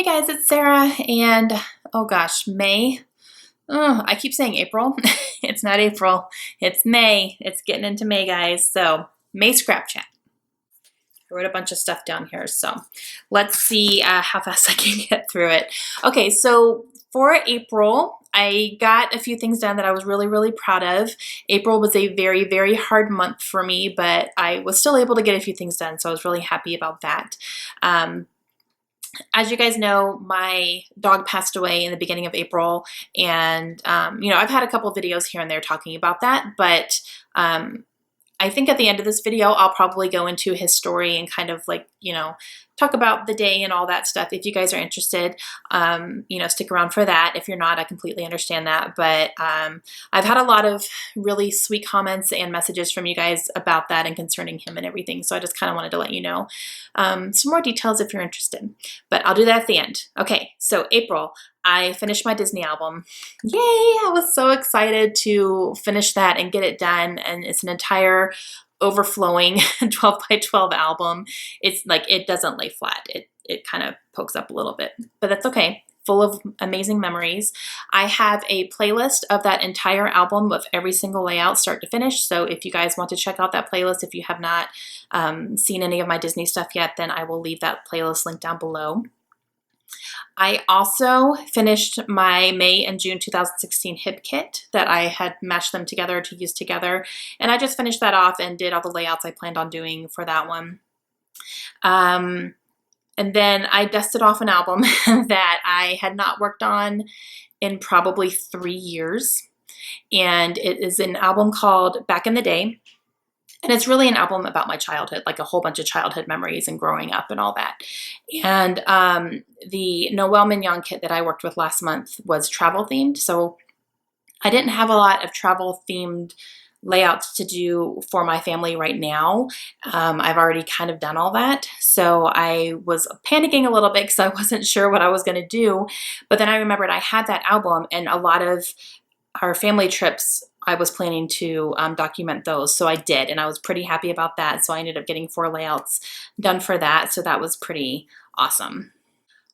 Hey guys, it's Sarah, and oh gosh, May. Oh, I keep saying April. It's not April, it's May. It's getting into May, guys. So, May scrap chat. I wrote a bunch of stuff down here, so let's see how fast I can get through it. Okay, so for April, I got a few things done that I was really proud of. April was a very hard month for me, but I was still able to get a few things done, so I was really happy about that. As you guys know, my dog passed away in the beginning of April, and I've had a couple videos here and there talking about that, but I think at the end of this video, I'll probably go into his story and kind of like, talk about the day and all that stuff. If you guys are interested, stick around for that. If you're not, I completely understand that. But I've had a lot of really sweet comments and messages from you guys about that and concerning him and everything. So I just kind of wanted to let you know some more details if you're interested. But I'll do that at the end. Okay, so April, I finished my Disney album. Yay! I was so excited to finish that and get it done. And it's an entire overflowing 12 by 12 album. It's like, it doesn't lay flat. It kind of pokes up a little bit, but that's okay. Full of amazing memories. I have a playlist of that entire album with every single layout start to finish. So if you guys want to check out that playlist, if you have not seen any of my Disney stuff yet, then I will leave that playlist link down below. I also finished my May and June 2016 hip kit that I had matched them together to use together. And I just finished that off and did all the layouts I planned on doing for that one. And then I dusted off an album that I had not worked on in probably 3 years. And it is an album called Back in the Day. And it's really an album about my childhood, like a whole bunch of childhood memories and growing up and all that. And the Noel Mignon kit that I worked with last month was travel themed. So I didn't have a lot of travel themed layouts to do for my family right now. I've already kind of done all that. So I was panicking a little bit because I wasn't sure what I was going to do. But then I remembered I had that album, and a lot of our family trips, I was planning to document those. So I did, and I was pretty happy about that. So I ended up getting 4 layouts done for that. So that was pretty awesome.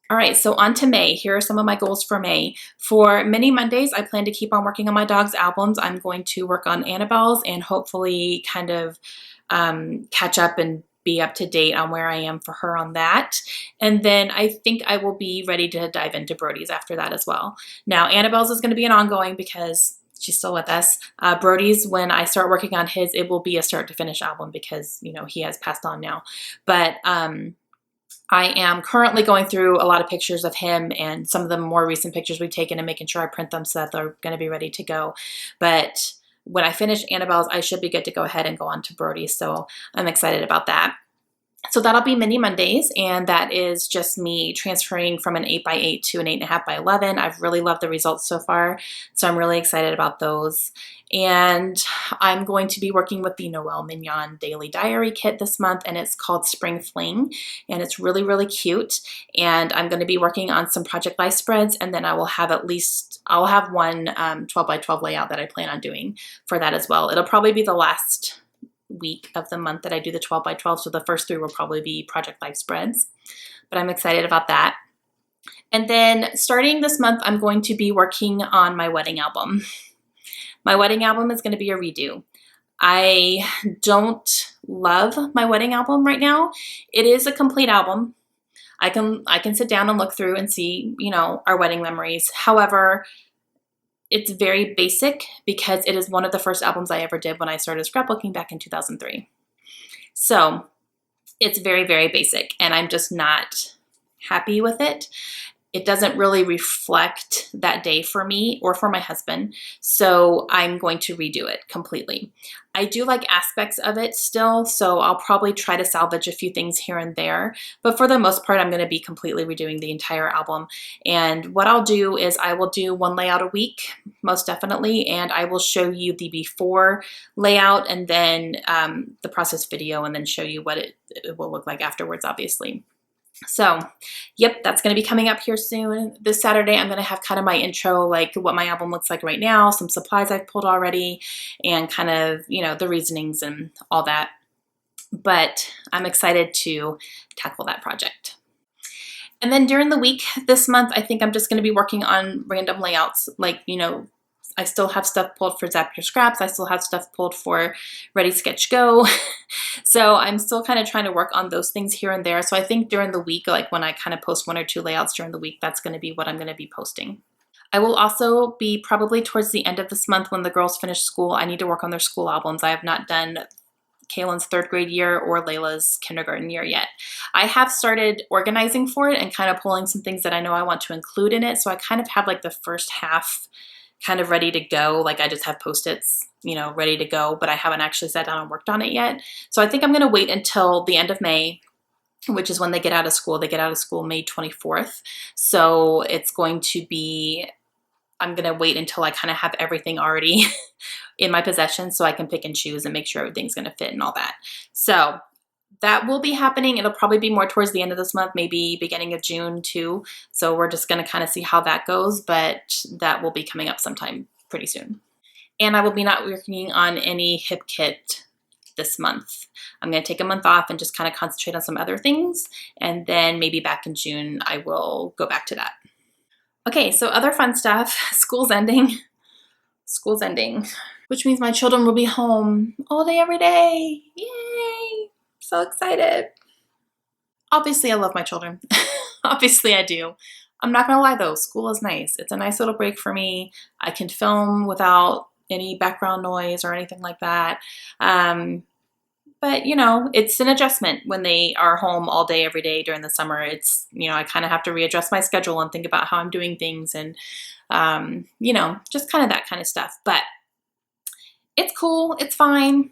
All right, so on to May. Here are some of my goals for May. For Mini Mondays, I plan to keep on working on my dog's albums. I'm going to work on Annabelle's and hopefully kind of catch up and be up to date on where I am for her on that. And then I think I will be ready to dive into Brody's after that as well. Now, Annabelle's is going to be an ongoing because she's still with us. Brody's, when I start working on his, it will be a start to finish album because, he has passed on now. But I am currently going through a lot of pictures of him and some of the more recent pictures we've taken and making sure I print them so that they're going to be ready to go. But when I finish Annabelle's, I should be good to go ahead and go on to Brody. So I'm excited about that. So that'll be Mini Mondays, and that is just me transferring from an 8x8 to an 8.5x11. I've really loved the results so far, so I'm really excited about those. And I'm going to be working with the Noel Mignon Daily Diary kit this month, and it's called Spring Fling, and it's really cute. And I'm going to be working on some Project Life spreads, and then I will have I'll have one 12x12 layout that I plan on doing for that as well. It'll probably be the last week of the month that I do the 12x12, so the first 3 will probably be Project Life spreads, but I'm excited about that. And then starting this month, I'm going to be working on my wedding album. My wedding album is going to be a redo. I don't love my wedding album right now. It is a complete album. I can sit down and look through and see, our wedding memories. However, it's very basic because it is one of the first albums I ever did when I started scrapbooking back in 2003. So it's very basic, and I'm just not happy with it. It doesn't really reflect that day for me or for my husband, so I'm going to redo it completely. I do like aspects of it still, so I'll probably try to salvage a few things here and there, but for the most part, I'm going to be completely redoing the entire album. And what I'll do is I will do 1 layout a week, most definitely, and I will show you the before layout and then the process video, and then show you what it will look like afterwards, obviously. So, yep, that's going to be coming up here soon. This Saturday, I'm going to have kind of my intro, like what my album looks like right now, some supplies I've pulled already, and kind of, the reasonings and all that. But I'm excited to tackle that project. And then during the week this month, I think I'm just going to be working on random layouts. Like, I still have stuff pulled for Zap Your Scraps. I still have stuff pulled for Ready Sketch Go. So I'm still kind of trying to work on those things here and there. So I think during the week, like when I kind of post 1 or 2 layouts during the week, that's going to be what I'm going to be posting. I will also be probably towards the end of this month when the girls finish school. I need to work on their school albums. I have not done Kaylin's 3rd grade year or Layla's kindergarten year yet. I have started organizing for it and kind of pulling some things that I know I want to include in it. So I kind of have like the first half kind of ready to go. Like I just have Post-its, ready to go, but I haven't actually sat down and worked on it yet. So I think I'm going to wait until the end of May, which is when they get out of school. They get out of school May 24th. So it's going to be, I'm going to wait until I kind of have everything already in my possession so I can pick and choose and make sure everything's going to fit and all that. So that will be happening. It'll probably be more towards the end of this month, maybe beginning of June too. So we're just going to kind of see how that goes, but that will be coming up sometime pretty soon. And I will be not working on any hip kit this month. I'm going to take a month off and just kind of concentrate on some other things. And then maybe back in June, I will go back to that. Okay, so other fun stuff. School's ending. School's ending, which means my children will be home all day, every day. Yay! So excited. Obviously, I love my children. Obviously, I do. I'm not gonna lie though, school is nice. It's a nice little break for me. I can film without any background noise or anything like that. But it's an adjustment when they are home all day, every day during the summer. It's, I kind of have to readjust my schedule and think about how I'm doing things and, just kind of that kind of stuff. But it's cool. It's fine.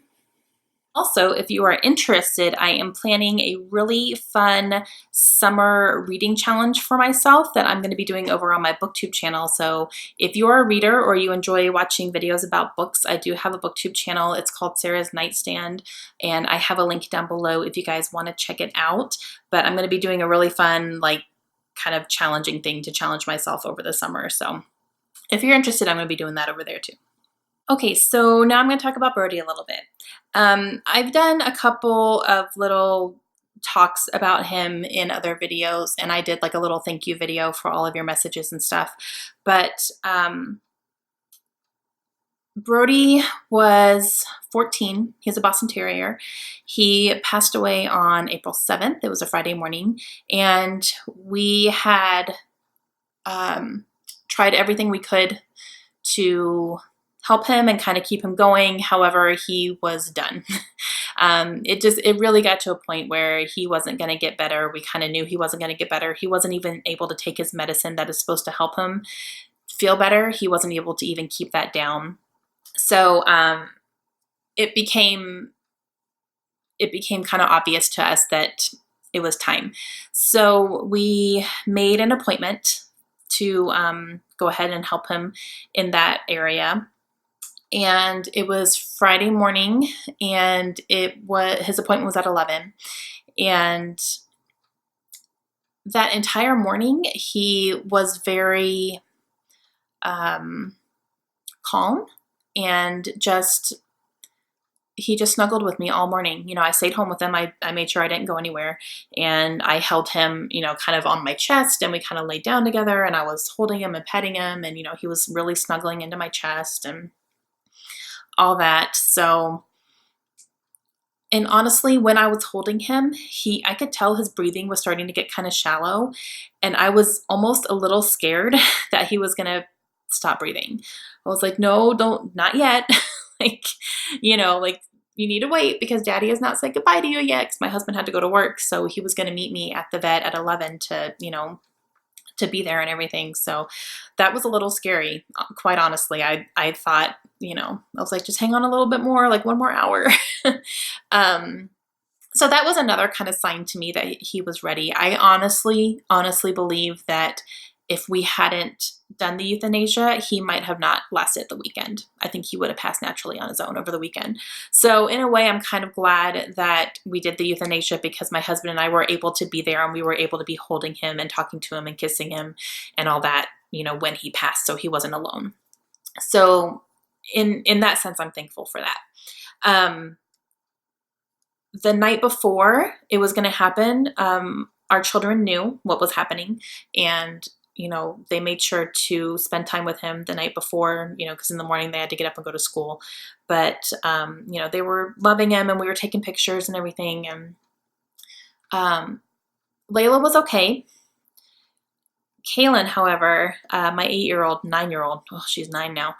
Also, if you are interested, I am planning a really fun summer reading challenge for myself that I'm going to be doing over on my BookTube channel. So if you're a reader or you enjoy watching videos about books, I do have a BookTube channel. It's called Sarah's Nightstand, and I have a link down below if you guys want to check it out. But I'm going to be doing a really fun, kind of challenging thing to challenge myself over the summer. So if you're interested, I'm going to be doing that over there too. Okay, so now I'm going to talk about Brody a little bit. I've done a couple of little talks about him in other videos, and I did like a little thank you video for all of your messages and stuff. But Brody was 14. He's a Boston Terrier. He passed away on April 7th. It was a Friday morning, and we had tried everything we could to help him and kind of keep him going. However, he was done. It really got to a point where he wasn't going to get better. We kind of knew he wasn't going to get better. He wasn't even able to take his medicine that is supposed to help him feel better. He wasn't able to even keep that down. So it became kind of obvious to us that it was time. So we made an appointment to go ahead and help him in that area. And it was Friday morning, and his appointment was at 11. And that entire morning, he was very calm, and he just snuggled with me all morning. I stayed home with him. I made sure I didn't go anywhere, and I held him, kind of on my chest, and we kind of laid down together, and I was holding him and petting him, and, he was really snuggling into my chest and all that. So, and honestly, when I was holding him, I could tell his breathing was starting to get kind of shallow, and I was almost a little scared that he was going to stop breathing. I was like, no, not yet. You need to wait because daddy has not said goodbye to you yet, because my husband had to go to work. So he was going to meet me at the vet at 11 to to be there and everything. So that was a little scary, quite honestly. I thought, I was like, just hang on a little bit more, like 1 more hour. So that was another kind of sign to me that he was ready. I honestly believe that if we hadn't done the euthanasia, he might have not lasted the weekend. I think he would have passed naturally on his own over the weekend. So in a way, I'm kind of glad that we did the euthanasia, because my husband and I were able to be there, and we were able to be holding him and talking to him and kissing him and all that, when he passed, so he wasn't alone. So in that sense, I'm thankful for that. The night before it was going to happen, our children knew what was happening, and they made sure to spend time with him the night before, because in the morning they had to get up and go to school. But, they were loving him, and we were taking pictures and everything. And Layla was okay. Kaylin, however, my 8-year-old, 9-year-old, oh, she's 9 now,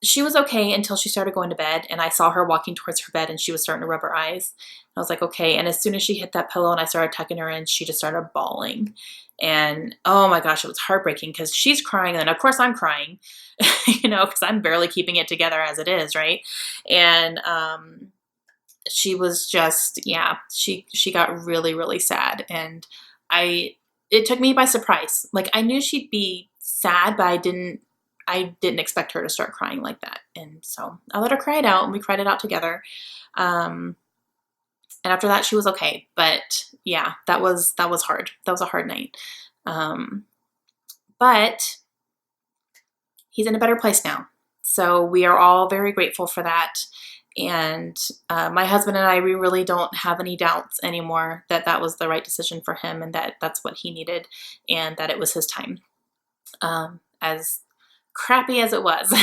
she was okay until she started going to bed, and I saw her walking towards her bed, and she was starting to rub her eyes. I was like, okay. And as soon as she hit that pillow and I started tucking her in, she just started bawling. And oh my gosh, it was heartbreaking because she's crying, and of course I'm crying, because I'm barely keeping it together as it is, right? And she was just, yeah, she got really, really sad, and it took me by surprise. Like, I knew she'd be sad, but I didn't expect her to start crying like that. And so I let her cry it out, and we cried it out together. And after that, she was okay. But yeah, that was hard. That was a hard night. But he's in a better place now. So we are all very grateful for that. And my husband and I, we really don't have any doubts anymore that that was the right decision for him, and that that's what he needed, and that it was his time. As crappy as it was,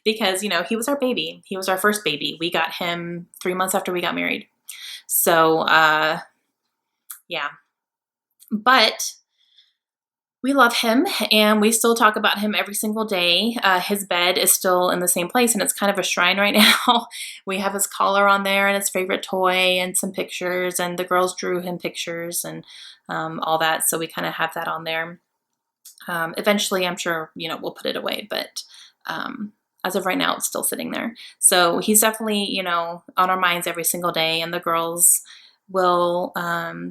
because, he was our baby. He was our first baby. We got him 3 months after we got married. So, yeah. But we love him, and we still talk about him every single day. His bed is still in the same place, and it's kind of a shrine right now. We have his collar on there and his favorite toy and some pictures, and the girls drew him pictures and all that. So we kind of have that on there. Eventually, I'm sure, we'll put it away, but as of right now, it's still sitting there. So he's definitely, on our minds every single day, and the girls will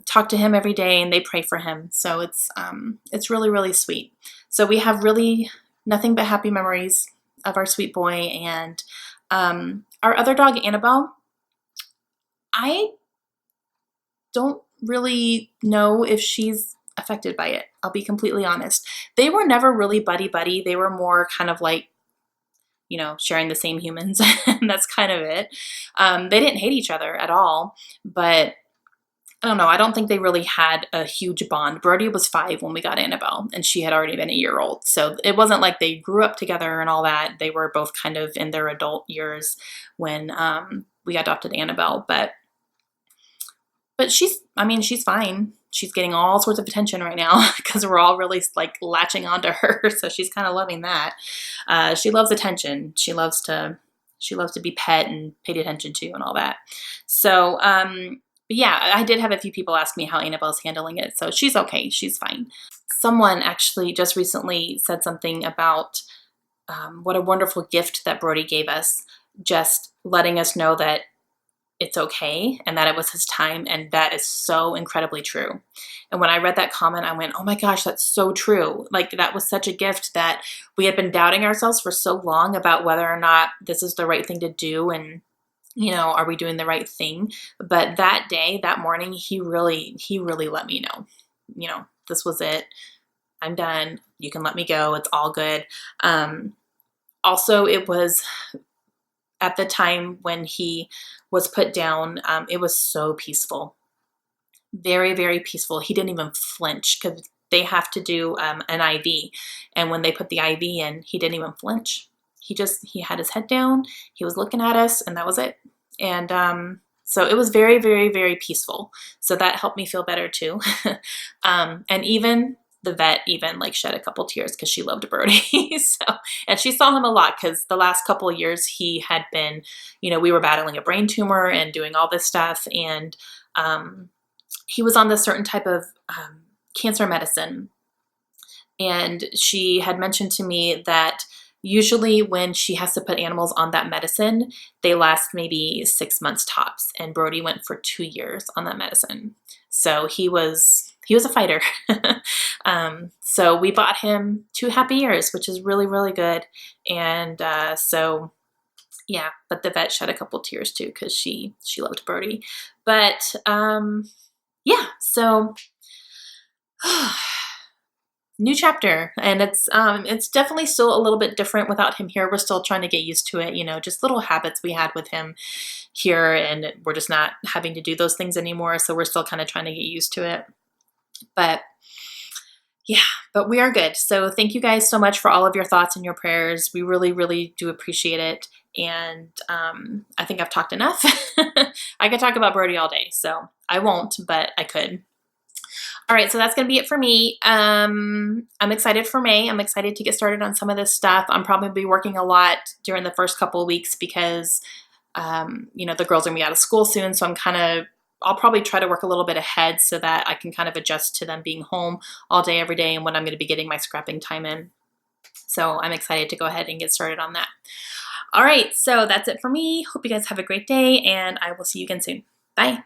talk to him every day, and they pray for him. So it's really, really sweet. So we have really nothing but happy memories of our sweet boy. And our other dog, Annabelle, I don't really know if she's affected by it. I'll be completely honest. They were never really buddy-buddy. They were more kind of like, sharing the same humans, and that's kind of it. They didn't hate each other at all, but I don't know. I don't think they really had a huge bond. Brody was 5 when we got Annabelle, and she had already been a year old. So it wasn't like they grew up together and all that. They were both kind of in their adult years when we adopted Annabelle. But she's fine. She's getting all sorts of attention right now because we're all really like latching onto her. So she's kind of loving that. She loves attention. She loves to be pet and paid attention to and all that. So, but yeah, I did have a few people ask me how Annabelle's handling it. So she's okay. She's fine. Someone actually just recently said something about what a wonderful gift that Brody gave us, just letting us know that it's okay and that it was his time. And that is so incredibly true. And when I read that comment, I went, oh my gosh, that's so true. Like, that was such a gift that we had been doubting ourselves for so long about whether or not this is the right thing to do. And, are we doing the right thing? But that day, that morning, he really let me know, this was it. I'm done. You can let me go. It's all good. Also, it was at the time when he was put down, it was so peaceful. Very, very peaceful. He didn't even flinch because they have to do an IV. And when they put the IV in, he didn't even flinch. He had his head down. He was looking at us, and that was it. And so it was very, very, very peaceful. So that helped me feel better too. And even the vet like shed a couple tears because she loved Brody. And she saw him a lot because the last couple of years he had been, we were battling a brain tumor and doing all this stuff. And he was on this certain type of cancer medicine. And she had mentioned to me that usually when she has to put animals on that medicine, they last maybe 6 months tops. And Brody went for 2 years on that medicine. So he was a fighter. So we bought him 2 happy years, which is really, really good. And so, yeah, but the vet shed a couple tears too because she loved Brody. But yeah, so new chapter, and it's definitely still a little bit different without him here. We're still trying to get used to it, you know, just little habits we had with him here, and we're just not having to do those things anymore, so we're still kind of trying to get used to it. But yeah, but we are good. So thank you guys so much for all of your thoughts and your prayers. We really, really do appreciate it. And I think I've talked enough. I could talk about Brody all day, so I won't, but I could. All right, so that's gonna be it for me. I'm excited for May. I'm excited to get started on some of this stuff. I'm probably be working a lot during the first couple of weeks because, you know, the girls are gonna be out of school soon. So I'll probably try to work a little bit ahead so that I can kind of adjust to them being home all day, every day, and when I'm gonna be getting my scrapping time in. So I'm excited to go ahead and get started on that. All right, so that's it for me. Hope you guys have a great day, and I will see you again soon. Bye.